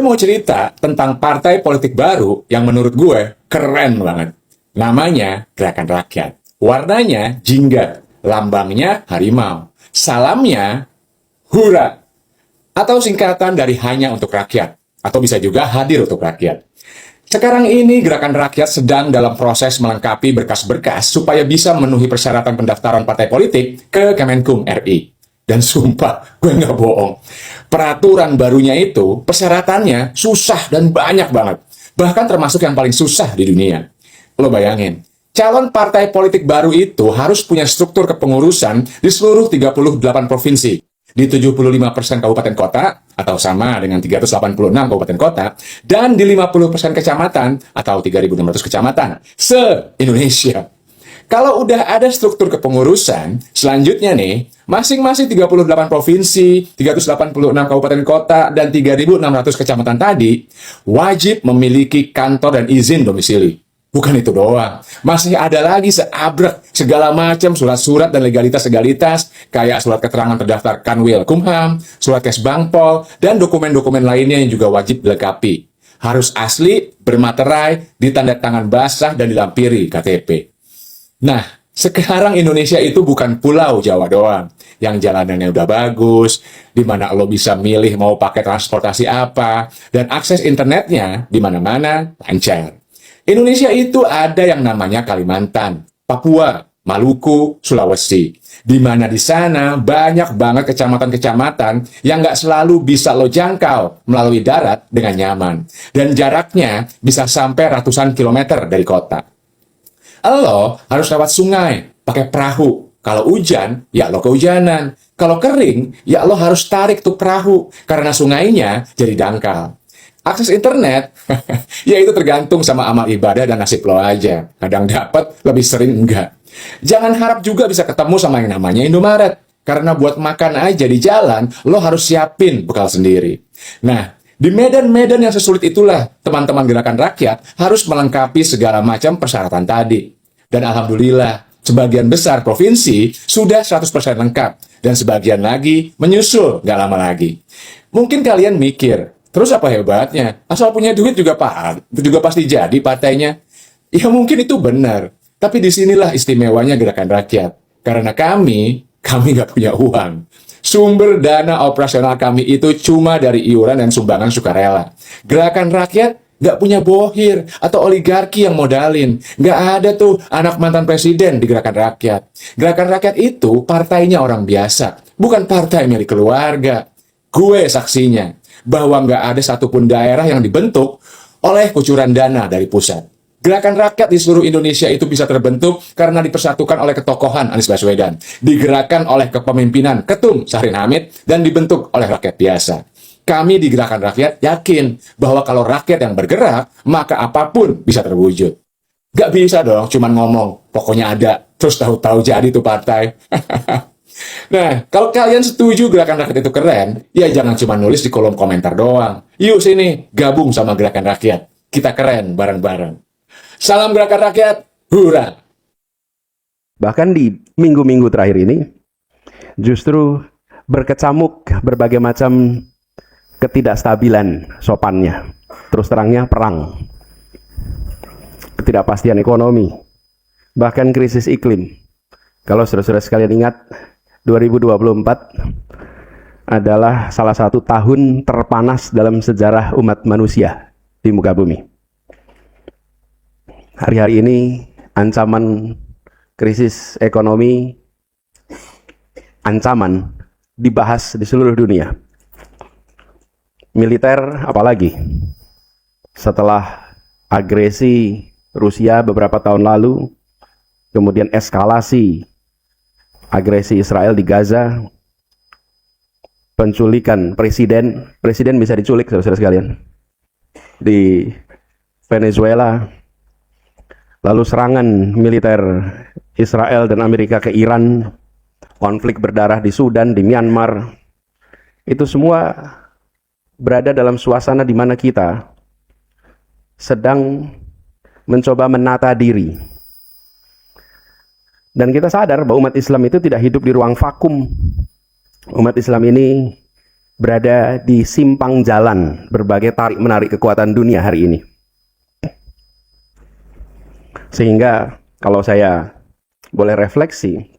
mau cerita tentang partai politik baru yang menurut gue keren banget. Namanya Gerakan Rakyat. Warnanya jingga, lambangnya harimau. Salamnya hura, atau singkatan dari hanya untuk rakyat, atau bisa juga hadir untuk rakyat. Sekarang ini Gerakan Rakyat sedang dalam proses melengkapi berkas-berkas supaya bisa memenuhi persyaratan pendaftaran partai politik ke Kemenkum RI. Dan sumpah, gue nggak bohong. Peraturan barunya itu, persyaratannya susah dan banyak banget. Bahkan termasuk yang paling susah di dunia. Lo bayangin, calon partai politik baru itu harus punya struktur kepengurusan di seluruh 38 provinsi. Di 75% kabupaten kota, atau sama dengan 386 kabupaten kota, dan di 50% kecamatan, atau 3.600 kecamatan, se-Indonesia. Kalau udah ada struktur kepengurusan, selanjutnya nih, masing-masing 38 provinsi, 386 kabupaten kota, dan 3.600 kecamatan tadi, wajib memiliki kantor dan izin domisili. Bukan itu doang, masih ada lagi seabrek segala macam surat-surat dan legalitas-legalitas, kayak surat keterangan terdaftar Kanwil Kumham, surat kes Bangpol, dan dokumen-dokumen lainnya yang juga wajib dilengkapi. Harus asli, bermaterai, ditanda tangan basah, dan dilampiri KTP. Nah, sekarang Indonesia itu bukan pulau Jawa doang, yang jalanannya udah bagus, di mana lo bisa milih mau pakai transportasi apa, dan akses internetnya di mana-mana lancar. Indonesia itu ada yang namanya Kalimantan, Papua, Maluku, Sulawesi, di mana di sana banyak banget kecamatan-kecamatan yang nggak selalu bisa lo jangkau melalui darat dengan nyaman, dan jaraknya bisa sampai ratusan kilometer dari kota. Lo harus lewat sungai, pakai perahu. Kalau hujan, ya lo kehujanan. Kalau kering, ya lo harus tarik tuh perahu, karena sungainya jadi dangkal. Akses internet, ya itu tergantung sama amal ibadah dan nasib lo aja. Kadang dapat, lebih sering enggak. Jangan harap juga bisa ketemu sama yang namanya Indomaret, karena buat makan aja di jalan, lo harus siapin bekal sendiri. Nah, di medan-medan yang sesulit itulah, teman-teman Gerakan Rakyat harus melengkapi segala macam persyaratan tadi. Dan alhamdulillah, sebagian besar provinsi sudah 100% lengkap, dan sebagian lagi menyusul gak lama lagi. Mungkin kalian mikir, terus apa hebatnya? Asal punya duit juga pasti jadi partainya. Ya mungkin itu benar, tapi disinilah istimewanya Gerakan Rakyat. Karena kami nggak punya uang. Sumber dana operasional kami itu cuma dari iuran dan sumbangan sukarela. Gerakan Rakyat nggak punya bohir atau oligarki yang modalin. Nggak ada tuh anak mantan presiden di Gerakan Rakyat. Gerakan Rakyat itu partainya orang biasa, bukan partai milik keluarga. Gue saksinya bahwa nggak ada satupun daerah yang dibentuk oleh kucuran dana dari pusat. Gerakan Rakyat di seluruh Indonesia itu bisa terbentuk karena dipersatukan oleh ketokohan Anies Baswedan, digerakkan oleh kepemimpinan Ketum Syahrin Hamid, dan dibentuk oleh rakyat biasa. Kami di Gerakan Rakyat yakin bahwa kalau rakyat yang bergerak, maka apapun bisa terwujud. Gak bisa dong cuman ngomong, pokoknya ada, terus tahu-tahu jadi tuh partai. Nah, kalau kalian setuju Gerakan Rakyat itu keren, ya jangan cuma nulis di kolom komentar doang. Yuk sini, gabung sama Gerakan Rakyat. Kita keren bareng-bareng. Salam Gerakan Rakyat, hura! Bahkan di minggu-minggu terakhir ini, justru berkecamuk berbagai macam ketidakstabilan sopannya. Terus terangnya perang, ketidakpastian ekonomi, bahkan krisis iklim. Kalau saudara-saudara sekalian ingat, 2024 adalah salah satu tahun terpanas dalam sejarah umat manusia di muka bumi. Hari-hari ini ancaman krisis ekonomi, ancaman dibahas di seluruh dunia. Militer apalagi, setelah agresi Rusia beberapa tahun lalu, kemudian eskalasi agresi Israel di Gaza, penculikan presiden bisa diculik saudara-saudara sekalian di Venezuela, lalu serangan militer Israel dan Amerika ke Iran, konflik berdarah di Sudan, di Myanmar. Itu semua berada dalam suasana di mana kita sedang mencoba menata diri. Dan kita sadar bahwa umat Islam itu tidak hidup di ruang vakum. Umat Islam ini berada di simpang jalan berbagai tarik-menarik kekuatan dunia hari ini. Sehingga kalau saya boleh refleksi,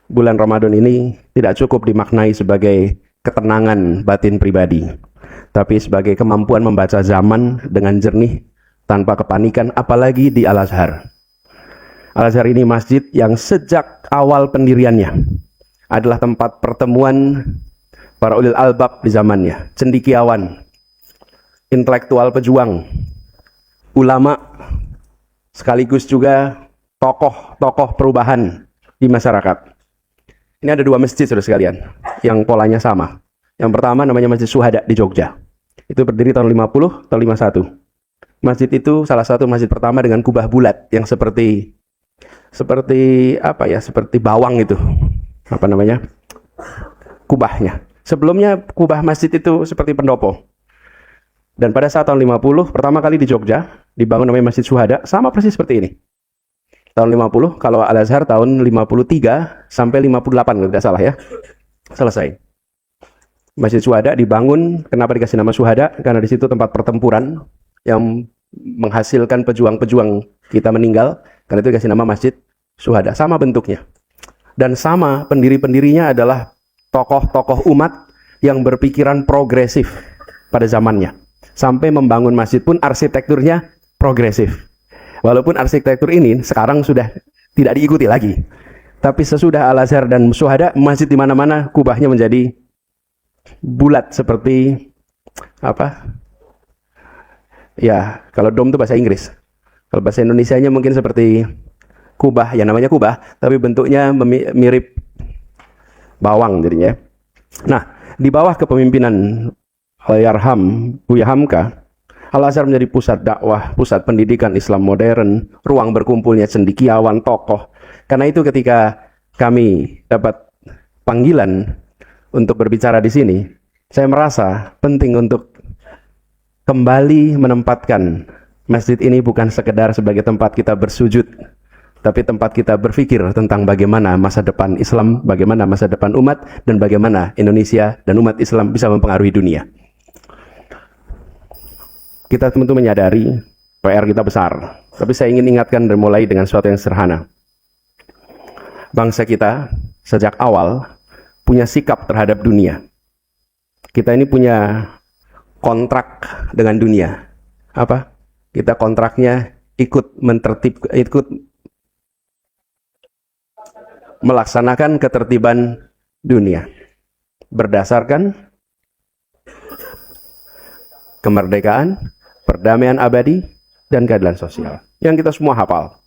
bulan Ramadan ini tidak cukup dimaknai sebagai ketenangan batin pribadi, tapi sebagai kemampuan membaca zaman dengan jernih tanpa kepanikan, apalagi di Al-Azhar. Al-Azhar ini masjid yang sejak awal pendiriannya adalah tempat pertemuan para ulil albab di zamannya, cendekiawan, intelektual pejuang, ulama, sekaligus juga tokoh-tokoh perubahan di masyarakat. Ini ada dua masjid, saudara sekalian, yang polanya sama. Yang pertama namanya Masjid Syuhada di Jogja. Itu berdiri tahun 50 atau 51. Masjid itu salah satu masjid pertama dengan kubah bulat yang seperti bawang itu. Apa namanya? Kubahnya. Sebelumnya kubah masjid itu seperti pendopo. Dan pada saat tahun 50, pertama kali di Jogja, dibangun namanya Masjid Syuhada, sama persis seperti ini. Tahun 50, kalau Al-Azhar tahun 53 sampai 58, kalau tidak salah ya. Selesai. Masjid Syuhada dibangun, kenapa dikasih nama Syuhada? Karena di situ tempat pertempuran yang menghasilkan pejuang-pejuang kita meninggal, karena itu dikasih nama Masjid Syuhada. Sama bentuknya. Dan sama pendiri-pendirinya adalah tokoh-tokoh umat yang berpikiran progresif pada zamannya. Sampai membangun masjid pun arsitekturnya progresif. Walaupun arsitektur ini sekarang sudah tidak diikuti lagi. Tapi sesudah Al-Azhar dan Syuhada, masjid di mana-mana kubahnya menjadi bulat seperti apa? Ya, kalau dom itu bahasa Inggris. Kalau bahasa Indonesianya mungkin seperti kubah, ya namanya kubah, tapi bentuknya mirip bawang jadinya. Nah, di bawah kepemimpinan Allahyarham Buya Hamka, Al-Azhar menjadi pusat dakwah, pusat pendidikan Islam modern, ruang berkumpulnya cendekiawan, tokoh. Karena itu ketika kami dapat panggilan untuk berbicara di sini, saya merasa penting untuk kembali menempatkan masjid ini bukan sekedar sebagai tempat kita bersujud, tapi tempat kita berpikir tentang bagaimana masa depan Islam, bagaimana masa depan umat, dan bagaimana Indonesia dan umat Islam bisa mempengaruhi dunia. Kita tentu menyadari PR kita besar, tapi saya ingin ingatkan dan mulai dengan sesuatu yang sederhana. Bangsa kita sejak awal punya sikap terhadap dunia. Kita ini punya kontrak dengan dunia. Apa? Kita kontraknya ikut melaksanakan ketertiban dunia berdasarkan kemerdekaan, perdamaian abadi, dan keadilan sosial yang kita semua hafal.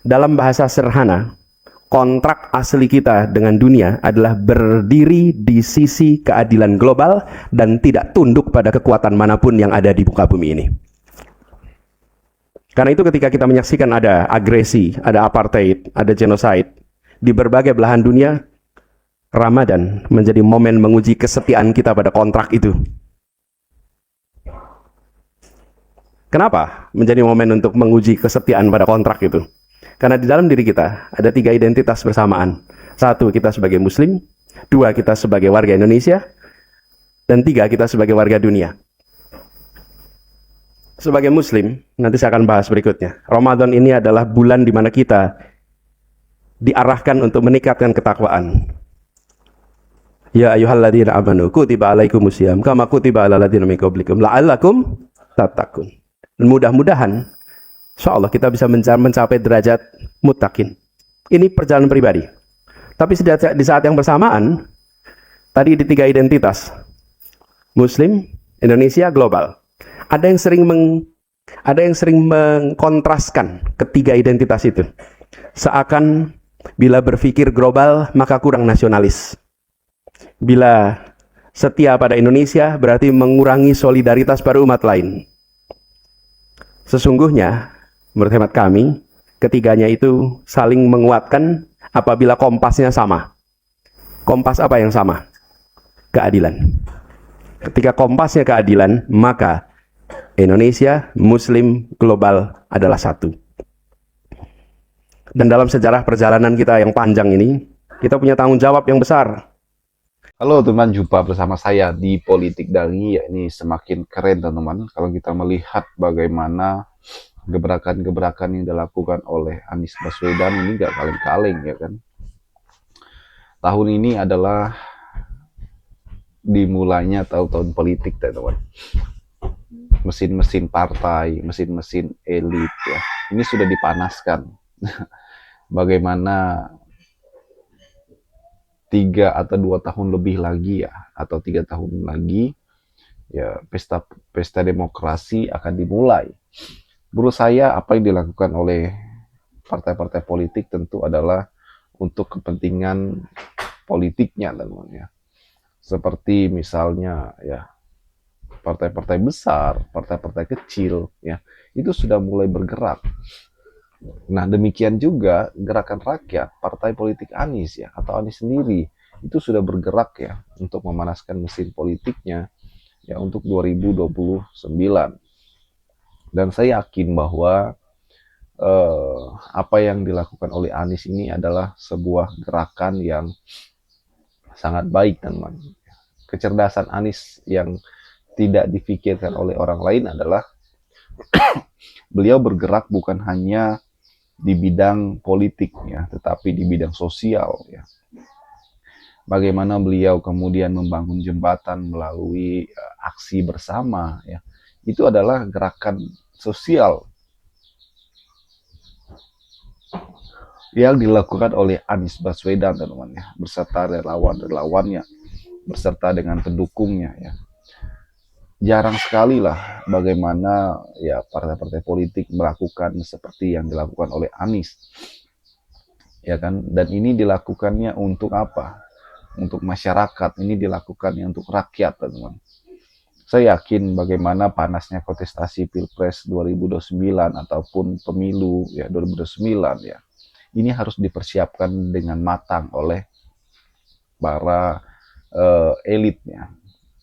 Dalam bahasa sederhana, kontrak asli kita dengan dunia adalah berdiri di sisi keadilan global dan tidak tunduk pada kekuatan manapun yang ada di muka bumi ini. Karena itu ketika kita menyaksikan ada agresi, ada apartheid, ada genocide di berbagai belahan dunia, Ramadan menjadi momen menguji kesetiaan kita pada kontrak itu. Kenapa menjadi momen untuk menguji kesetiaan pada kontrak itu? Karena di dalam diri kita ada 3 identitas bersamaan. 1, kita sebagai Muslim. 2, kita sebagai warga Indonesia. Dan 3, kita sebagai warga dunia. Sebagai Muslim, nanti saya akan bahas berikutnya. Ramadan ini adalah bulan di mana kita diarahkan untuk meningkatkan ketakwaan. Ya ayyuhalladzina amanu kutiba alaikumusiyam kama kutiba alal ladzina min qablikum la'allakum tattaqun. Dan mudah-mudahan insyaallah kita bisa mencapai derajat muttaqin. Ini perjalanan pribadi. Tapi di saat yang bersamaan, tadi di 3 identitas, Muslim, Indonesia, global. Ada yang sering mengkontraskan ketiga identitas itu. Seakan bila berpikir global maka kurang nasionalis. Bila setia pada Indonesia berarti mengurangi solidaritas pada umat lain. Sesungguhnya, menurut hemat kami, ketiganya itu saling menguatkan apabila kompasnya sama. Kompas apa yang sama? Keadilan. Ketika kompasnya keadilan, maka Indonesia, Muslim, global adalah satu. Dan dalam sejarah perjalanan kita yang panjang ini, kita punya tanggung jawab yang besar. Halo teman, jumpa bersama saya di Politik Dali. Ya, ini semakin keren teman-teman kalau kita melihat bagaimana gebrakan-gebrakan yang dilakukan oleh Anies Baswedan ini gak kaleng-kaleng ya kan. Tahun ini adalah dimulainya tahun-tahun politik teman-teman. Mesin-mesin partai, mesin-mesin elit ya. Ini sudah dipanaskan. Bagaimana 3 atau 2 tahun lebih lagi ya, atau 3 tahun lagi ya pesta demokrasi akan dimulai. Menurut saya apa yang dilakukan oleh partai-partai politik tentu adalah untuk kepentingan politiknya teman-teman ya. Seperti misalnya ya partai-partai besar, partai-partai kecil ya, itu sudah mulai bergerak. Nah, demikian juga gerakan rakyat, partai politik Anies ya, atau Anies sendiri itu sudah bergerak ya untuk memanaskan mesin politiknya ya untuk 2029. Dan saya yakin bahwa apa yang dilakukan oleh Anies ini adalah sebuah gerakan yang sangat baik teman-teman. Kecerdasan Anies yang tidak difikirkan oleh orang lain adalah beliau bergerak bukan hanya di bidang politik ya, tetapi di bidang sosial ya. Bagaimana beliau kemudian membangun jembatan melalui aksi bersama ya. Itu adalah gerakan sosial yang dilakukan oleh Anies Baswedan teman-teman ya, beserta relawan-relawannya, beserta dengan pendukungnya ya. Jarang sekali lah bagaimana ya partai-partai politik melakukan seperti yang dilakukan oleh Anies ya kan, dan ini dilakukannya untuk apa? Untuk masyarakat, ini dilakukannya untuk rakyat teman-teman. Saya yakin bagaimana panasnya kontestasi Pilpres 2029 ataupun pemilu ya 2029 ya, ini harus dipersiapkan dengan matang oleh para elitnya.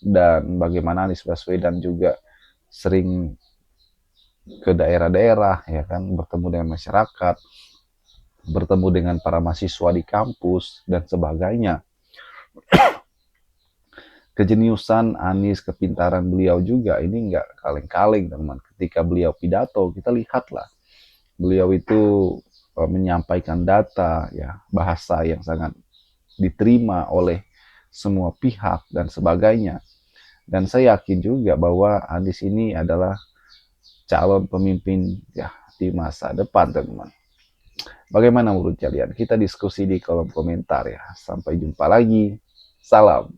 Dan bagaimana Anies Baswedan juga sering ke daerah-daerah ya kan, bertemu dengan masyarakat, bertemu dengan para mahasiswa di kampus dan sebagainya. Kejeniusan Anies, kepintaran beliau juga ini nggak kaleng-kaleng teman. Ketika beliau pidato, kita lihatlah beliau itu menyampaikan data ya, bahasa yang sangat diterima oleh semua pihak dan sebagainya. Dan saya yakin juga bahwa Anies ini adalah calon pemimpin ya di masa depan teman-teman. Bagaimana menurut kalian? Kita diskusi di kolom komentar ya. Sampai jumpa lagi. Salam.